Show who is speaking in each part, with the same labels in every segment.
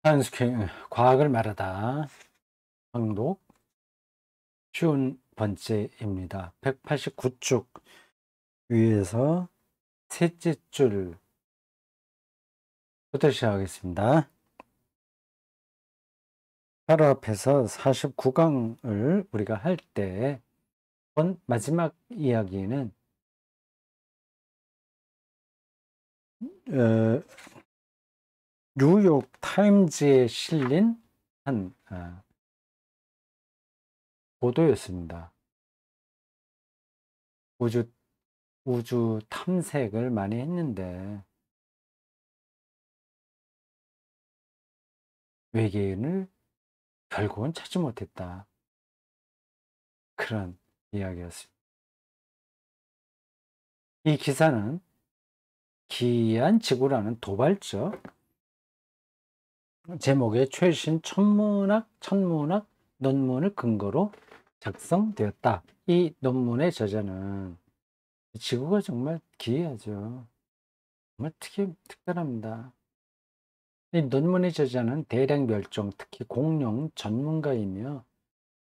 Speaker 1: 한스케 과학을 말하다 항록 쉬운 번째입니다. 189쪽 위에서 셋째 줄부터 시작하겠습니다. 바로 앞에서 49강을 우리가 할 때 마지막 이야기는 뉴욕 타임즈에 실린 한 보도였습니다. 우주 탐색을 많이 했는데 외계인을 결국은 찾지 못했다. 그런 이야기였습니다. 이 기사는 기이한 지구라는 도발적 제목의 최신 천문학 논문을 근거로 작성되었다. 이 논문의 저자는 지구가 정말 기이하죠. 정말 특별합니다. 이 논문의 저자는 대량 멸종, 특히 공룡 전문가이며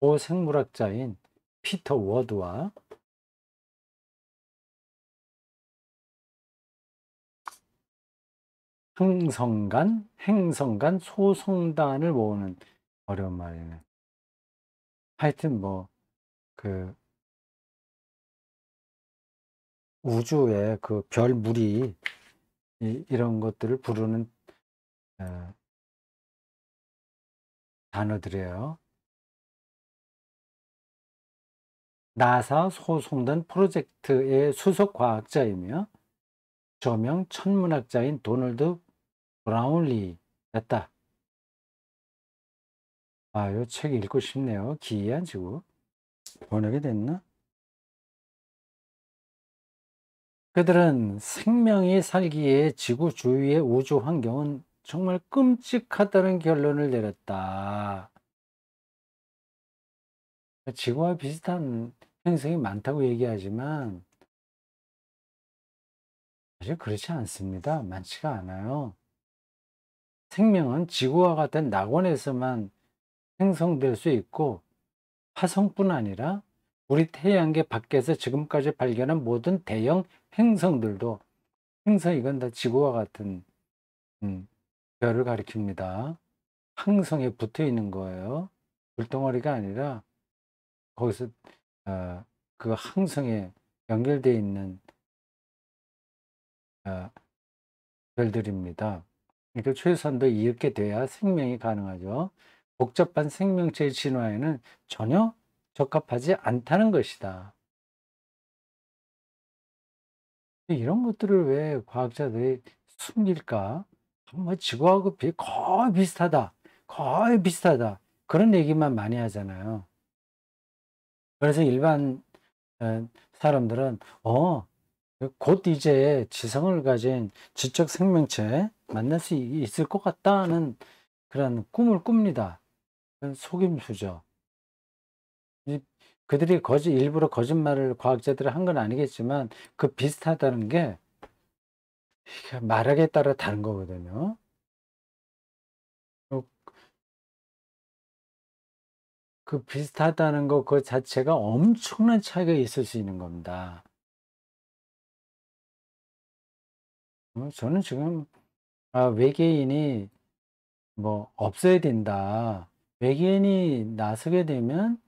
Speaker 1: 고생물학자인 피터 워드와 행성간 소성단을 모으는 어려운 말이네. 하여튼 그 우주의 그 별 무리 이런 것들을 부르는 단어들이에요. 나사 소송단 프로젝트의 수석 과학자이며 저명 천문학자인 도널드 브라운리였다. 이 책 읽고 싶네요. 기이한 지구. 번역이 됐나? 그들은 생명이 살기에 지구 주위의 우주 환경은 정말 끔찍하다는 결론을 내렸다. 지구와 비슷한 행성이 많다고 얘기하지만 사실 그렇지 않습니다. 많지가 않아요. 생명은 지구와 같은 낙원에서만 생성될 수 있고 화성뿐 아니라 우리 태양계 밖에서 지금까지 발견한 모든 대형 행성들도 이건 다 지구와 같은 별을 가리킵니다. 항성에 붙어 있는 거예요. 불덩어리가 아니라 거기서 그 항성에 연결되어 있는 별들입니다. 그러니까 최소한도 이렇게 돼야 생명이 가능하죠. 복잡한 생명체의 진화에는 전혀 적합하지 않다는 것이다. 이런 것들을 왜 과학자들이 숨길까? 지구하고 거의 비슷하다. 거의 비슷하다. 그런 얘기만 많이 하잖아요. 그래서 일반 사람들은 곧 이제 지성을 가진 지적 생명체 만날 수 있을 것 같다는 그런 꿈을 꿉니다. 속임수죠. 그들이 일부러 거짓말을 과학자들이 한 건 아니겠지만 그 비슷하다는 게 말하기에 따라 다른 거거든요. 어, 그 비슷하다는 거 그 자체가 엄청난 차이가 있을 수 있는 겁니다. 저는 지금 외계인이 없어야 된다. 외계인이 나서게 되면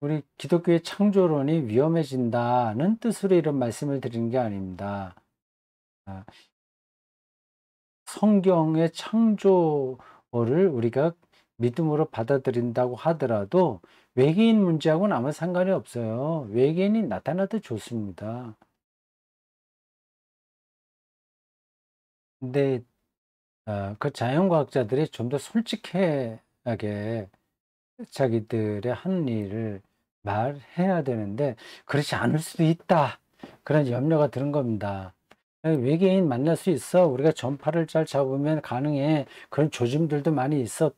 Speaker 1: 우리 기독교의 창조론이 위험해진다는 뜻으로 이런 말씀을 드리는 게 아닙니다. 성경의 창조를 우리가 믿음으로 받아들인다고 하더라도 외계인 문제하고는 아무 상관이 없어요. 외계인이 나타나도 좋습니다. 근데 그 자연과학자들이 좀 더 솔직하게 자기들의 하는 일을 말해야 되는데 그렇지 않을 수도 있다. 그런 염려가 드는 겁니다. 외계인 만날 수 있어. 우리가 전파를 잘 잡으면 가능해. 그런 조짐들도 많이 있어.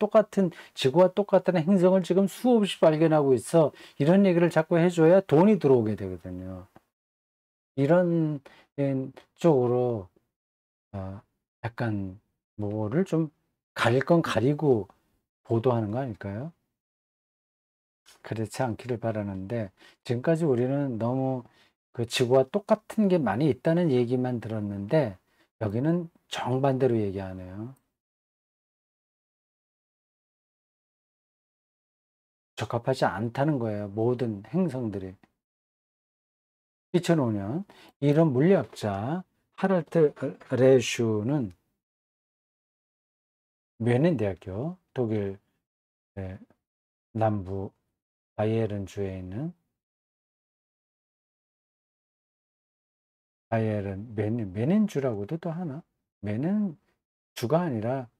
Speaker 1: 지구와 똑같은 행성을 지금 수없이 발견하고 있어. 이런 얘기를 자꾸 해줘야 돈이 들어오게 되거든요. 이런 쪽으로 약간 뭐를 좀 가릴 건 가리고 보도하는 거 아닐까요? 그렇지 않기를 바라는데, 지금까지 우리는 너무 그 지구와 똑같은 게 많이 있다는 얘기만 들었는데, 여기는 정반대로 얘기하네요. 적합하지 않다는 거예요, 모든 행성들이. 2005년 이런 물리학자 하랄트 레슈는 뮌헨 대학교, 독일 남부 바이에른 주에 있는 바이에른 뮌헨 주라고도 또 하나? 뮌헨 주가 아니라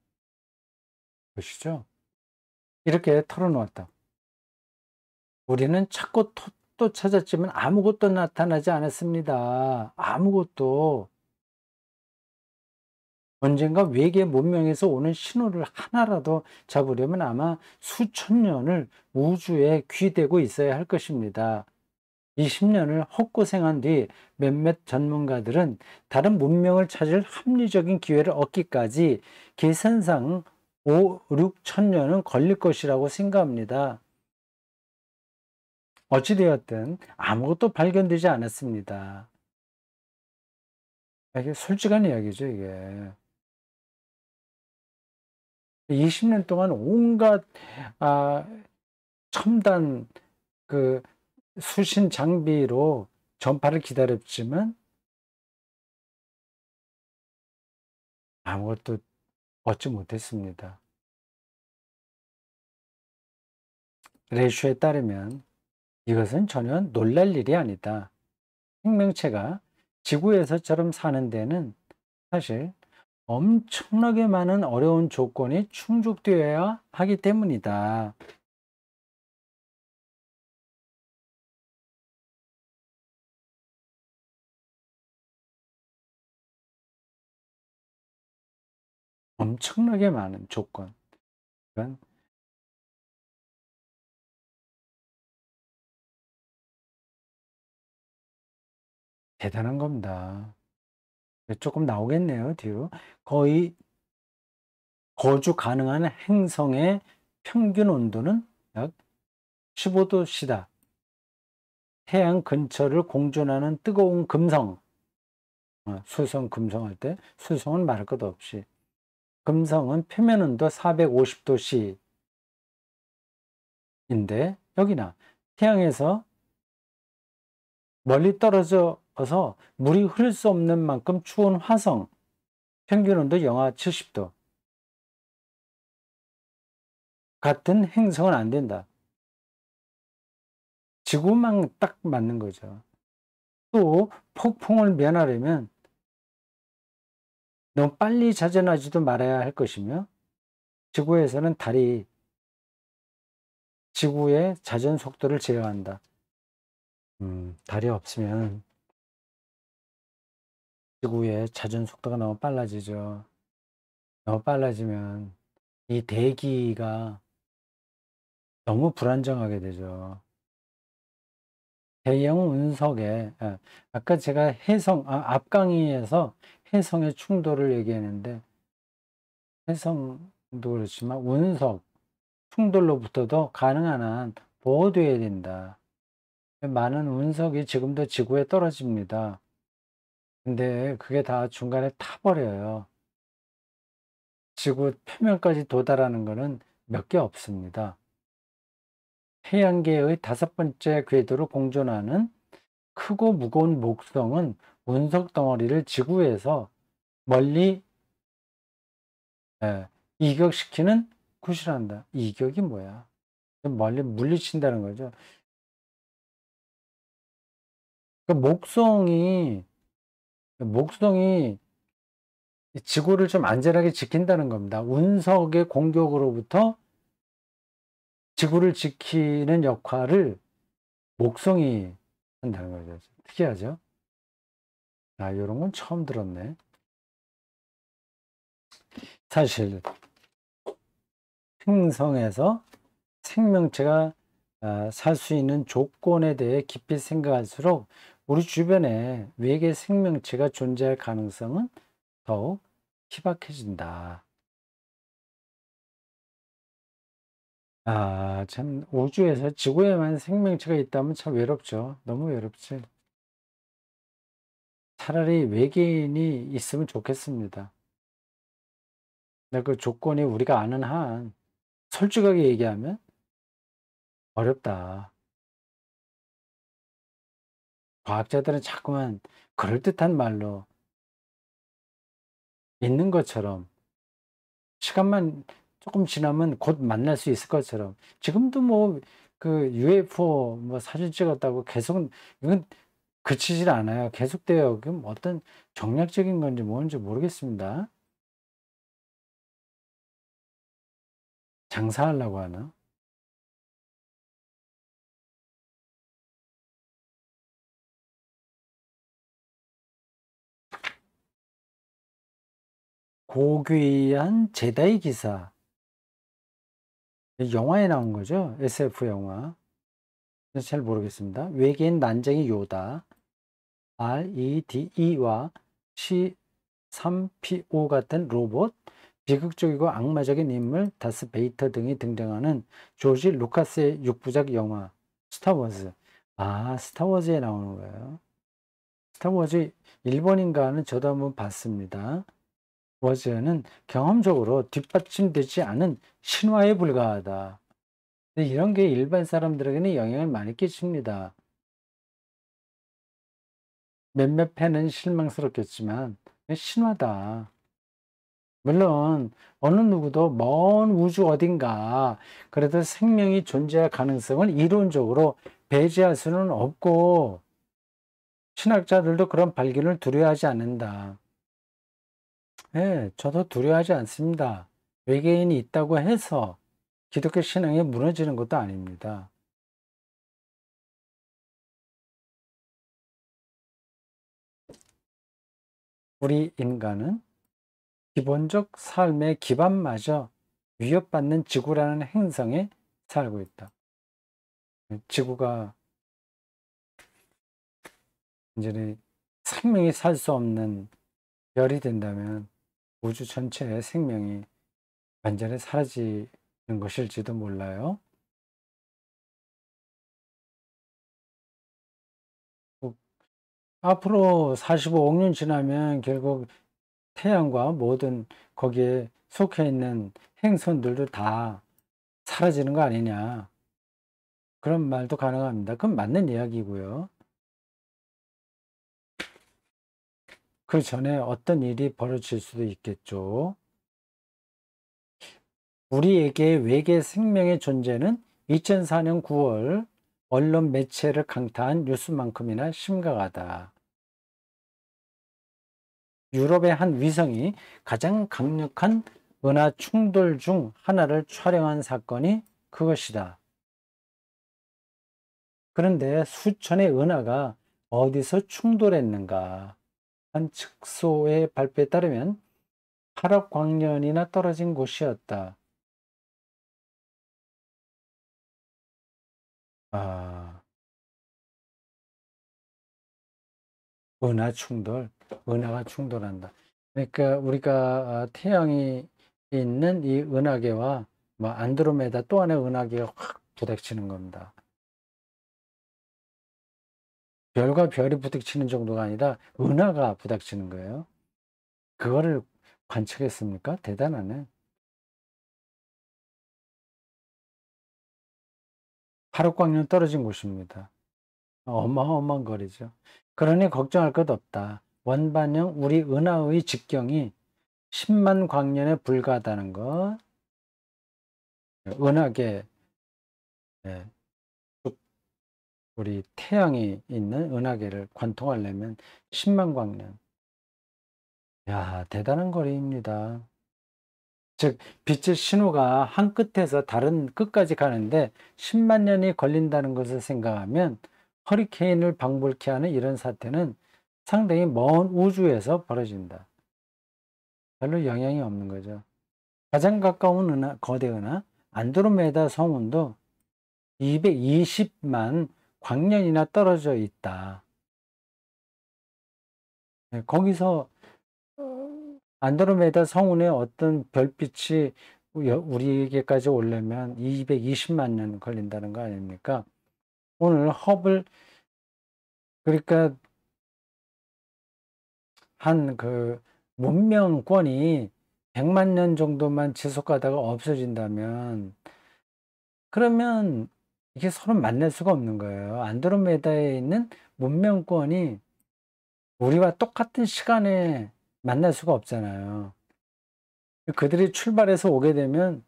Speaker 1: 보시죠. 이렇게 털어놓았다. 우리는 찾고 또 찾았지만 아무것도 나타나지 않았습니다. 아무것도. 언젠가 외계 문명에서 오는 신호를 하나라도 잡으려면 아마 수천 년을 우주에 귀대고 있어야 할 것입니다. 20년을 헛고생한 뒤 몇몇 전문가들은 다른 문명을 찾을 합리적인 기회를 얻기까지 계산상 5, 6천 년은 걸릴 것이라고 생각합니다. 어찌되었든 아무것도 발견되지 않았습니다. 이게 솔직한 이야기죠, 이게. 20년 동안 온갖 아, 첨단 그 수신 장비로 전파를 기다렸지만 아무것도 얻지 못했습니다. 레슈에 따르면 이것은 전혀 놀랄 일이 아니다. 생명체가 지구에서처럼 사는 데는 사실 엄청나게 많은 어려운 조건이 충족되어야 하기 때문이다. 엄청나게 많은 조건. 그건 대단한 겁니다. 조금 나오겠네요, 뒤로. 거의 거주 가능한 행성의 평균 온도는 약 15도씨다. 태양 근처를 공존하는 뜨거운 금성, 수성, 금성 할 때 수성은 말할 것도 없이 금성은 표면 온도 450도씨인데 여기나 태양에서 멀리 떨어져서 물이 흐를 수 없는 만큼 추운 화성 평균 온도 영하 70도 같은 행성은 안 된다. 지구만 딱 맞는 거죠. 또 폭풍을 면하려면 너무 빨리 자전하지도 말아야 할 것이며 지구에서는 달이 지구의 자전 속도를 제어한다. 달이 없으면 지구의 자전 속도가 너무 빨라지죠. 너무 빨라지면 이 대기가 너무 불안정하게 되죠. 대형 운석에 아까 제가 앞 강의에서 해성의 충돌을 얘기했는데 해성도 그렇지만 운석 충돌로부터도 가능한 한 보호되어야 된다. 많은 운석이 지금도 지구에 떨어집니다. 근데 그게 다 중간에 타버려요. 지구 표면까지 도달하는 것은 몇 개 없습니다. 태양계의 5번째 궤도로 공존하는 크고 무거운 목성은 운석 덩어리를 지구에서 멀리 이격시키는 굿이란다. 이격이 뭐야? 멀리 물리친다는 거죠. 그 목성이 지구를 좀 안전하게 지킨다는 겁니다. 운석의 공격으로부터 지구를 지키는 역할을 목성이 한다는 거죠. 특이하죠? 이런 건 처음 들었네. 사실 행성에서 생명체가 살 수 있는 조건에 대해 깊이 생각할수록 우리 주변에 외계 생명체가 존재할 가능성은 더욱 희박해진다. 참 우주에서 지구에만 생명체가 있다면 참 외롭죠. 너무 외롭지. 차라리 외계인이 있으면 좋겠습니다. 근데 그 조건이 우리가 아는 한 솔직하게 얘기하면 어렵다. 과학자들은 자꾸만 그럴듯한 말로 있는 것처럼 시간만 조금 지나면 곧 만날 수 있을 것처럼 지금도 뭐 그 UFO 뭐 사진 찍었다고 계속 이건 그치질 않아요. 계속돼요. 그럼 어떤 정략적인 건지 뭔지 모르겠습니다. 장사하려고 하나? 고귀한 제다의 기사. 영화에 나온 거죠. SF 영화. 그래서 잘 모르겠습니다. 외계인 난쟁이 요다. REDE와 C3PO 같은 로봇, 비극적이고 악마적인 인물, 다스 베이터 등이 등장하는 조지 루카스의 6부작 영화 스타워즈. 스타워즈에 나오는 거예요. 스타워즈 일본인가는 저도 한번 봤습니다. 워즈는 경험적으로 뒷받침되지 않은 신화에 불과하다. 근데 이런 게 일반 사람들에게는 영향을 많이 끼칩니다. 몇몇 팬은 실망스럽겠지만 신화다. 물론 어느 누구도 먼 우주 어딘가 그래도 생명이 존재할 가능성을 이론적으로 배제할 수는 없고 신학자들도 그런 발견을 두려워하지 않는다. 예, 저도 두려워하지 않습니다. 외계인이 있다고 해서 기독교 신앙이 무너지는 것도 아닙니다. 우리 인간은 기본적 삶의 기반마저 위협받는 지구라는 행성에 살고 있다. 지구가 이제 생명이 살 수 없는 별이 된다면 우주 전체의 생명이 완전히 사라지는 것일지도 몰라요. 뭐 앞으로 45억 년 지나면 결국 태양과 모든 거기에 속해 있는 행성들도 다 사라지는 거 아니냐. 그런 말도 가능합니다. 그건 맞는 이야기고요. 그 전에 어떤 일이 벌어질 수도 있겠죠. 우리에게 외계 생명의 존재는 2004년 9월 언론 매체를 강타한 뉴스만큼이나 심각하다. 유럽의 한 위성이 가장 강력한 은하 충돌 중 하나를 촬영한 사건이 그것이다. 그런데 수천의 은하가 어디서 충돌했는가? 한 측소의 발표에 따르면 8억 광년이나 떨어진 곳이었다. 아, 은하 충돌, 은하가 충돌한다. 그러니까 우리가 태양이 있는 이 은하계와 뭐 안드로메다 또 하나의 은하계가 확 부닥치는 겁니다. 별과 별이 부닥치는 정도가 아니라 은하가 부닥치는 거예요. 그거를 관측했습니까? 대단하네. 8억 광년 떨어진 곳입니다. 어마어마한 거리죠. 그러니 걱정할 것 없다. 원반형 우리 은하의 직경이 10만 광년에 불과하다는 것. 은하계, 예, 우리 태양이 있는 은하계를 관통하려면 10만 광년. 야, 대단한 거리입니다. 즉, 빛의 신호가 한 끝에서 다른 끝까지 가는데 10만 년이 걸린다는 것을 생각하면 허리케인을 방불케 하는 이런 사태는 상당히 먼 우주에서 벌어진다. 별로 영향이 없는 거죠. 가장 가까운 은하, 거대 은하, 안드로메다 성운도 220만 광년이나 떨어져 있다. 네, 거기서 안드로메다 성운의 어떤 별빛이 우리에게까지 오려면 220만 년 걸린다는 거 아닙니까? 오늘 허블, 그러니까 한 그 문명권이 100만 년 정도만 지속하다가 없어진다면, 그러면 이게 서로 만날 수가 없는 거예요. 안드로메다에 있는 문명권이 우리와 똑같은 시간에 만날 수가 없잖아요. 그들이 출발해서 오게 되면,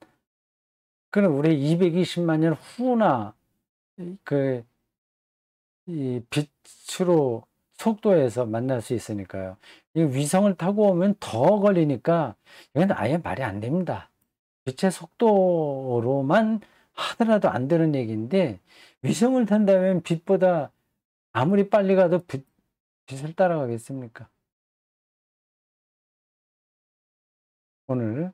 Speaker 1: 그럼 우리 220만 년 후나 그 이 빛으로 속도에서 만날 수 있으니까요. 이 위성을 타고 오면 더 걸리니까 이건 아예 말이 안 됩니다. 빛의 속도로만 하더라도 안 되는 얘기인데, 위성을 탄다면 빛보다 아무리 빨리 가도 빛을 따라가겠습니까? 오늘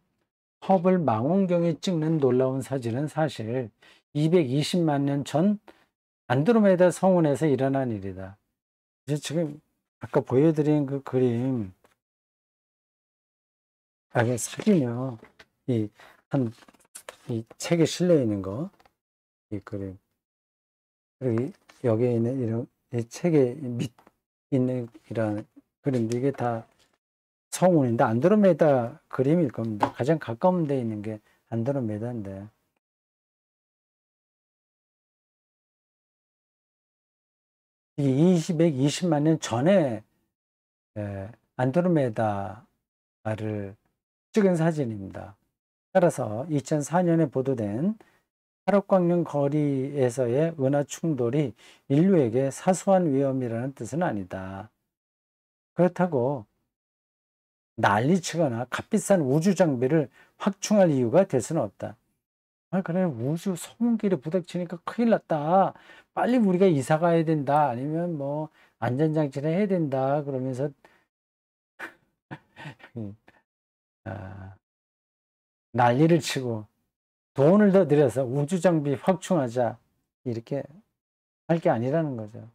Speaker 1: 허블 망원경이 찍는 놀라운 사진은 사실 220만 년 전 안드로메다 성운에서 일어난 일이다. 이제 지금 아까 보여드린 그 그림, 그 사진이요. 이, 이 책에 실려 있는 거, 이 그림. 그리고 여기에 있는 이런, 이 책에 밑 있는 이런 그림도 이게 다 성운인데 안드로메다 그림일 겁니다. 가장 가까운 데 있는 게 안드로메다인데. 이게 220만 년 전에 안드로메다를 찍은 사진입니다. 따라서 2004년에 보도된 하락광년 거리에서의 은하 충돌이 인류에게 사소한 위험이라는 뜻은 아니다. 그렇다고 난리치거나 값비싼 우주 장비를 확충할 이유가 될 수는 없다. 그래, 우주 소음길에 부닥치니까 큰일 났다. 빨리 우리가 이사 가야 된다. 아니면 뭐 안전장치를 해야 된다. 그러면서 아, 난리를 치고 돈을 더 들여서 우주 장비 확충하자. 이렇게 할 게 아니라는 거죠.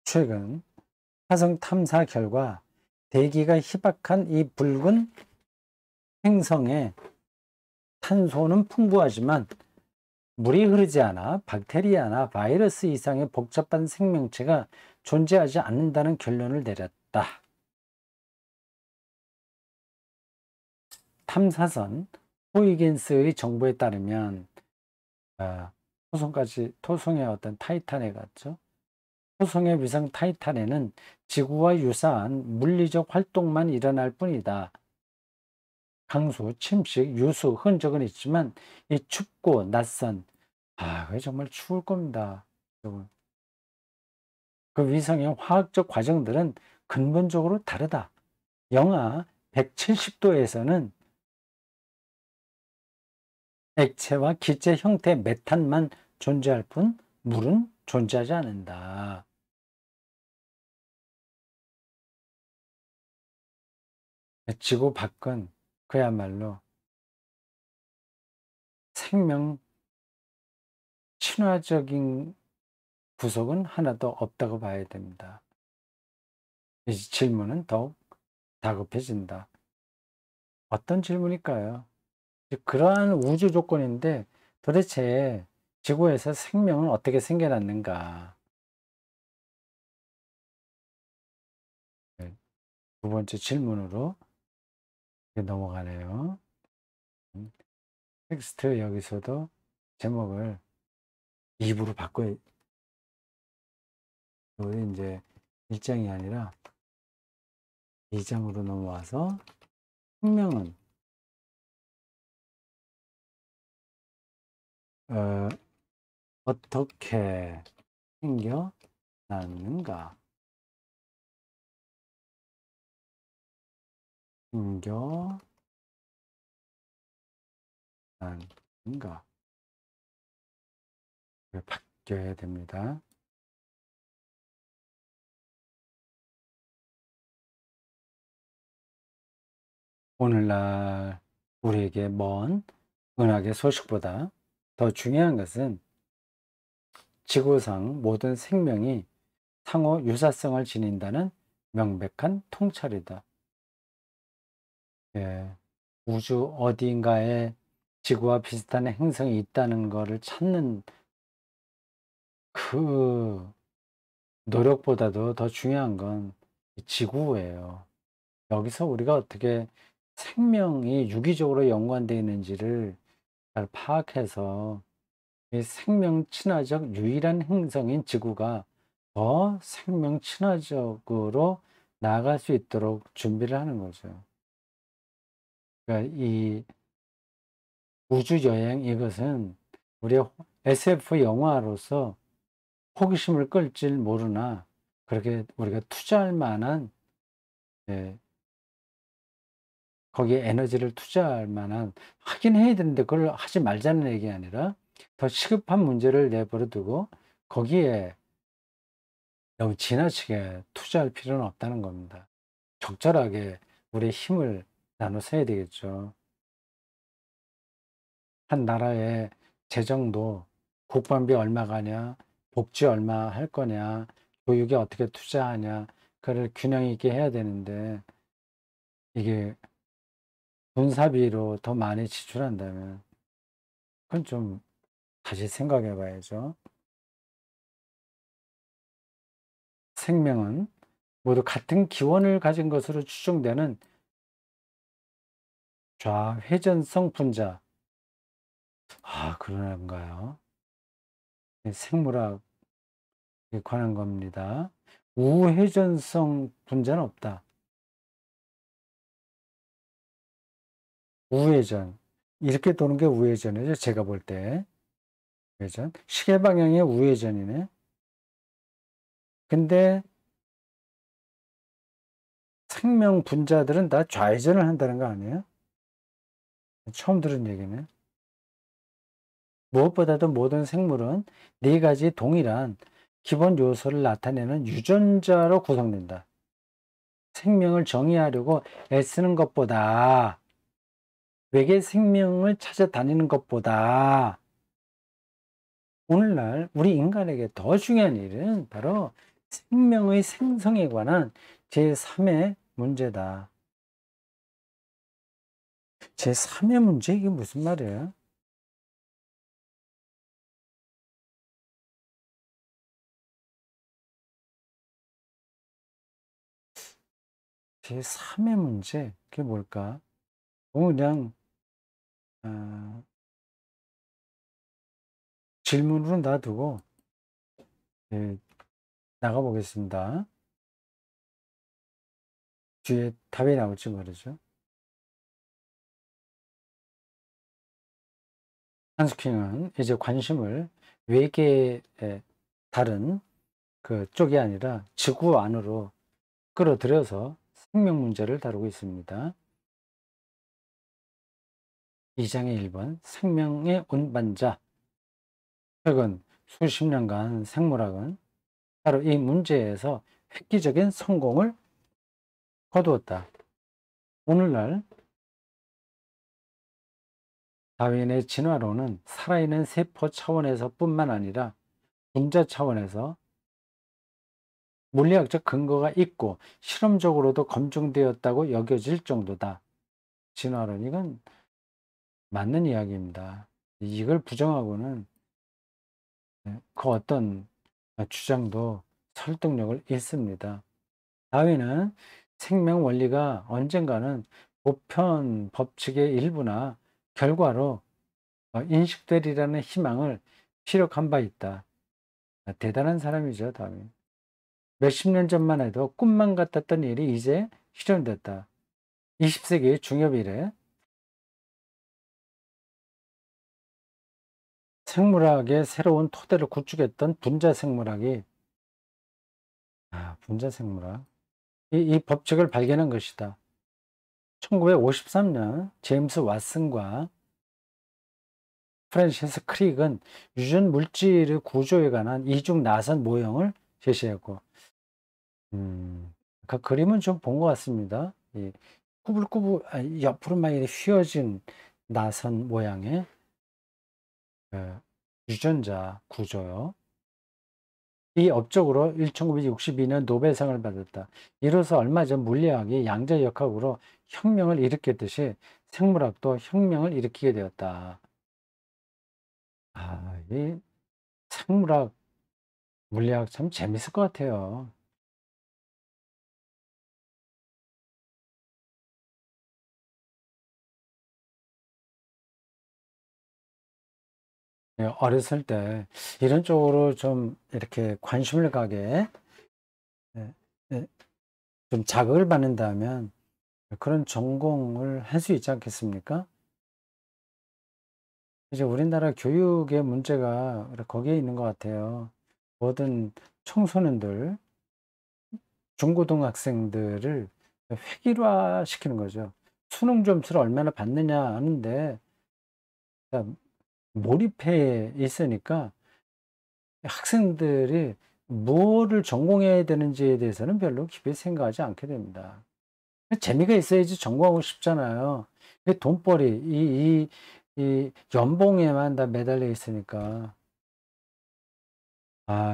Speaker 1: 최근 화성 탐사 결과 대기가 희박한 이 붉은 행성에 탄소는 풍부하지만 물이 흐르지 않아 박테리아나 바이러스 이상의 복잡한 생명체가 존재하지 않는다는 결론을 내렸다. 탐사선 호이긴스의 정보에 따르면 토성의 어떤 타이탄에 갔죠. 토성의 위성 타이탄에는 지구와 유사한 물리적 활동만 일어날 뿐이다. 강수, 침식, 유수 흔적은 있지만 이 춥고 낯선, 그게 정말 추울 겁니다. 그 위성의 화학적 과정들은 근본적으로 다르다. 영하 170도에서는 액체와 기체 형태의 메탄만 존재할 뿐 물은 존재하지 않는다. 지구 밖은 그야말로 생명 친화적인 구석은 하나도 없다고 봐야 됩니다. 이 질문은 더욱 다급해진다. 어떤 질문일까요? 그러한 우주 조건인데 도대체 지구에서 생명은 어떻게 생겨났는가? 네, 두 번째 질문으로 넘어가네요. 텍스트 여기서도 제목을 2부로 바꿔, 이제 1장이 아니라 2장으로 넘어와서 생명은 어떻게 생겨났는가? 생겨났는가? 바뀌어야 됩니다. 오늘날 우리에게 먼 은하계 소식보다 더 중요한 것은 지구상 모든 생명이 상호 유사성을 지닌다는 명백한 통찰이다. 예, 우주 어딘가에 지구와 비슷한 행성이 있다는 것을 찾는 그 노력보다도 더 중요한 건 지구예요. 여기서 우리가 어떻게 생명이 유기적으로 연관되어 있는지를 잘 파악해서 이 생명 친화적 유일한 행성인 지구가 더 생명 친화적으로 나아갈 수 있도록 준비를 하는 거죠. 그러니까 이 우주 여행 이것은 우리의 SF 영화로서 호기심을 끌질 모르나 그렇게 우리가 투자할 만한, 예, 거기에 에너지를 투자할 만한, 하긴 해야 되는데 그걸 하지 말자는 얘기 아니라 더 시급한 문제를 내버려 두고 거기에 너무 지나치게 투자할 필요는 없다는 겁니다. 적절하게 우리의 힘을 나눠서 해야 되겠죠. 한 나라의 재정도 국방비 얼마 가냐, 복지 얼마 할 거냐, 교육에 어떻게 투자하냐, 그걸 균형 있게 해야 되는데 이게 군사비로 더 많이 지출한다면 그건 좀 다시 생각해 봐야죠. 생명은 모두 같은 기원을 가진 것으로 추정되는 좌회전성 분자. 아, 그런가요? 생물학에 관한 겁니다. 우회전성 분자는 없다. 우회전. 이렇게 도는 게 우회전이죠. 제가 볼 때. 우회전. 시계 방향의 우회전이네. 근데 생명 분자들은 다 좌회전을 한다는 거 아니에요? 처음 들은 얘기네. 무엇보다도 모든 생물은 네 가지 동일한 기본 요소를 나타내는 유전자로 구성된다. 생명을 정의하려고 애쓰는 것보다, 외계 생명을 찾아다니는 것보다 오늘날 우리 인간에게 더 중요한 일은 바로 생명의 생성에 관한 제3의 문제다. 제3의 문제, 이게 무슨 말이에요? 제3의 문제, 그게 뭘까? 그냥 어, 질문으로 놔두고, 예, 나가보겠습니다. 뒤에 답이 나올지 모르죠. 한스킹은 이제 관심을 외계의 다른 그 쪽이 아니라 지구 안으로 끌어들여서 생명 문제를 다루고 있습니다. 2장의 1번, 생명의 운반자. 최근 수십 년간 생물학은 바로 이 문제에서 획기적인 성공을 거두었다. 오늘날 다윈의 진화론은 살아있는 세포 차원에서 뿐만 아니라 분자 차원에서 물리학적 근거가 있고 실험적으로도 검증되었다고 여겨질 정도다. 진화론, 이건 맞는 이야기입니다. 이걸 부정하고는 그 어떤 주장도 설득력을 잃습니다. 다윈은 생명 원리가 언젠가는 보편 법칙의 일부나 결과로 인식되리라는 희망을 피력한 바 있다. 대단한 사람이죠, 다윈. 몇십 년 전만 해도 꿈만 같았던 일이 이제 실현됐다. 20세기 중엽 이래 생물학의 새로운 토대를 구축했던 분자 생물학이, 분자 생물학, 이 법칙을 발견한 것이다. 1953년 제임스 왓슨과 프랜시스 크릭은 유전 물질의 구조에 관한 이중 나선 모형을 제시했고, 그 그림은 좀 본 것 같습니다. 이 꾸불꾸불, 옆으로 막 이렇게 휘어진 나선 모양의 유전자 구조요. 이 업적으로 1962년 노벨상을 받았다. 이로써 얼마 전 물리학이 양자역학으로 혁명을 일으켰듯이 생물학도 혁명을 일으키게 되었다. 이 생물학, 물리학 참 재밌을 것 같아요. 예, 어렸을 때 이런 쪽으로 좀 이렇게 관심을 가게, 예, 예, 좀 자극을 받는다면 그런 전공을 할 수 있지 않겠습니까? 이제 우리나라 교육의 문제가 거기에 있는 것 같아요. 모든 청소년들, 중고등학생들을 획일화 시키는 거죠. 수능 점수를 얼마나 받느냐 하는데 몰입해 있으니까 학생들이 뭐를 전공해야 되는지에 대해서는 별로 깊이 생각하지 않게 됩니다. 재미가 있어야지 전공하고 싶잖아요. 돈벌이, 이 연봉에만 다 매달려 있으니까.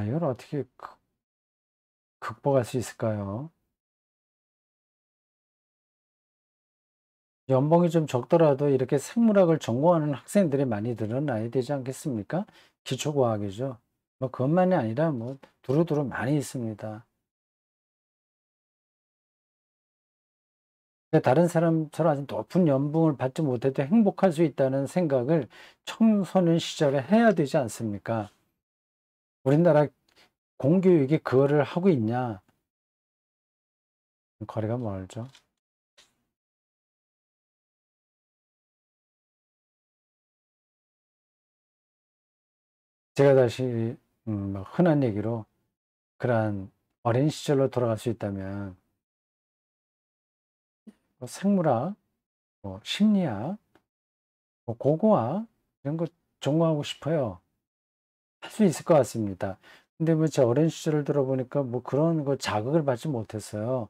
Speaker 1: 이걸 어떻게 극복할 수 있을까요? 연봉이 좀 적더라도 이렇게 생물학을 전공하는 학생들이 많이 늘어나야 되지 않겠습니까? 기초과학이죠. 뭐 그것만이 아니라 뭐 두루두루 많이 있습니다. 다른 사람처럼 아주 높은 연봉을 받지 못해도 행복할 수 있다는 생각을 청소년 시절에 해야 되지 않습니까? 우리나라 공교육이 그거를 하고 있냐? 거리가 멀죠. 제가 다시 뭐 흔한 얘기로 그러한 어린 시절로 돌아갈 수 있다면 뭐 생물학, 뭐 심리학, 뭐 고고학 이런 거 전공하고 싶어요. 할 수 있을 것 같습니다. 근데 뭐 제 어린 시절을 들어보니까 뭐 그런 거 자극을 받지 못했어요.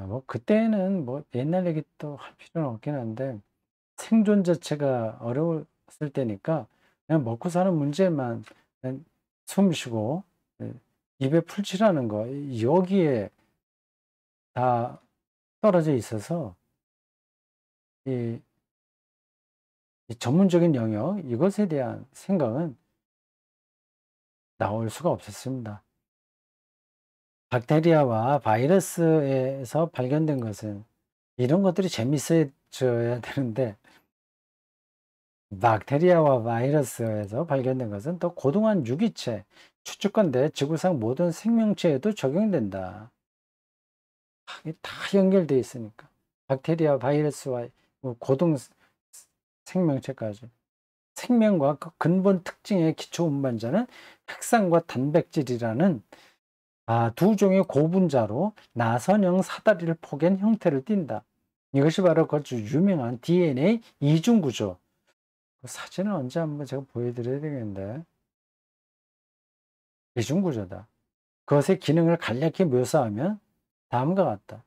Speaker 1: 뭐 그때는 뭐 옛날 얘기 또 할 필요는 없긴 한데 생존 자체가 어려웠을 때니까 그냥 먹고 사는 문제만 그냥 숨 쉬고 예, 입에 풀칠하는 거 여기에 다 떨어져 있어서 이, 이 전문적인 영역 이것에 대한 생각은 나올 수가 없었습니다. 박테리아와 바이러스에서 발견된 것은 이런 것들이 재밌어져야 되는데 박테리아와 바이러스에서 발견된 것은 더 고등한 유기체, 추측건데 지구상 모든 생명체에도 적용된다. 이게 다 연결되어 있으니까. 박테리아, 바이러스와 뭐 고등 생명체까지. 생명과 그 근본 특징의 기초 운반자는 핵산과 단백질이라는 두 종의 고분자로 나선형 사다리를 포갠 형태를 띈다. 이것이 바로 그 아주 유명한 DNA 이중 구조. 그 사진을 언제 한번 제가 보여드려야 되겠는데 이중 구조다. 그것의 기능을 간략히 묘사하면 다음과 같다.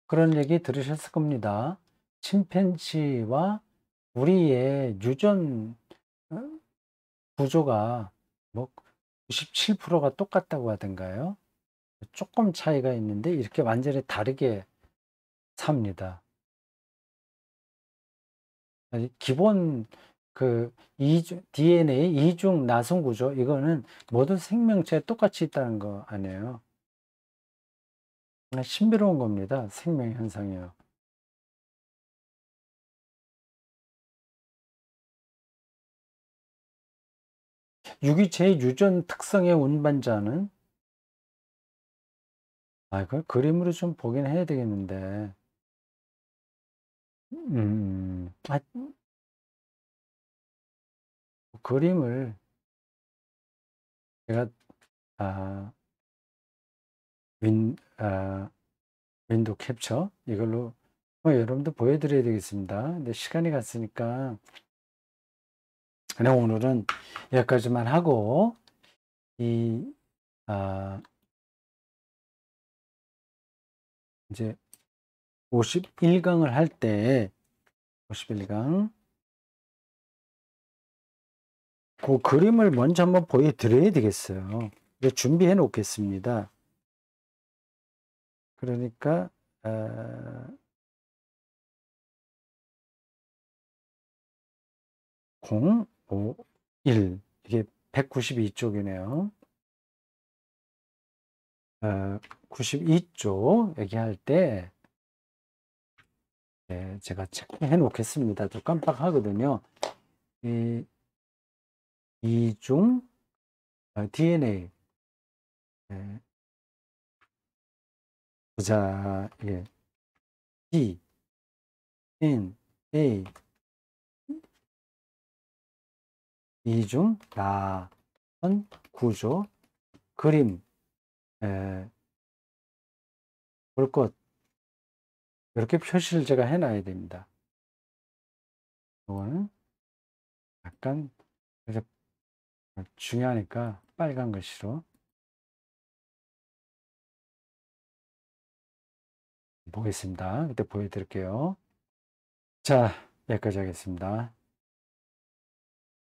Speaker 1: 그런 얘기 들으셨을 겁니다. 침팬지와 우리의 유전 어? 구조가 뭐 97%가 똑같다고 하던가요? 조금 차이가 있는데 이렇게 완전히 다르게 삽니다. 기본 그 DNA 이중 나선 구조 이거는 모든 생명체에 똑같이 있다는 거 아니에요. 신비로운 겁니다. 생명 현상이요. 유기체의 유전 특성의 운반자는 그걸 그림으로 좀 보긴 해야 되겠는데 그림을 제가 아, 윈, 아, 윈도우 캡처 이걸로 여러분들 보여드려야 되겠습니다. 근데 시간이 갔으니까 그냥 오늘은 여기까지만 하고 이 아, 이제 51강을 할 때 51강 그 그림을 먼저 한번 보여드려야 되겠어요. 준비해 놓겠습니다. 그러니까 0, 5, 1 이게 192쪽이네요. 92쪽 얘기할 때 제가 체크해 놓겠습니다. 또 깜빡하거든요. 이 이중 DNA 보자. DNA 이중 나선 구조 그림 볼 것 이렇게 표시를 제가 해놔야 됩니다. 이거는 약간 중요하니까 빨간 글씨로 보겠습니다. 그때 보여드릴게요. 자, 여기까지 하겠습니다.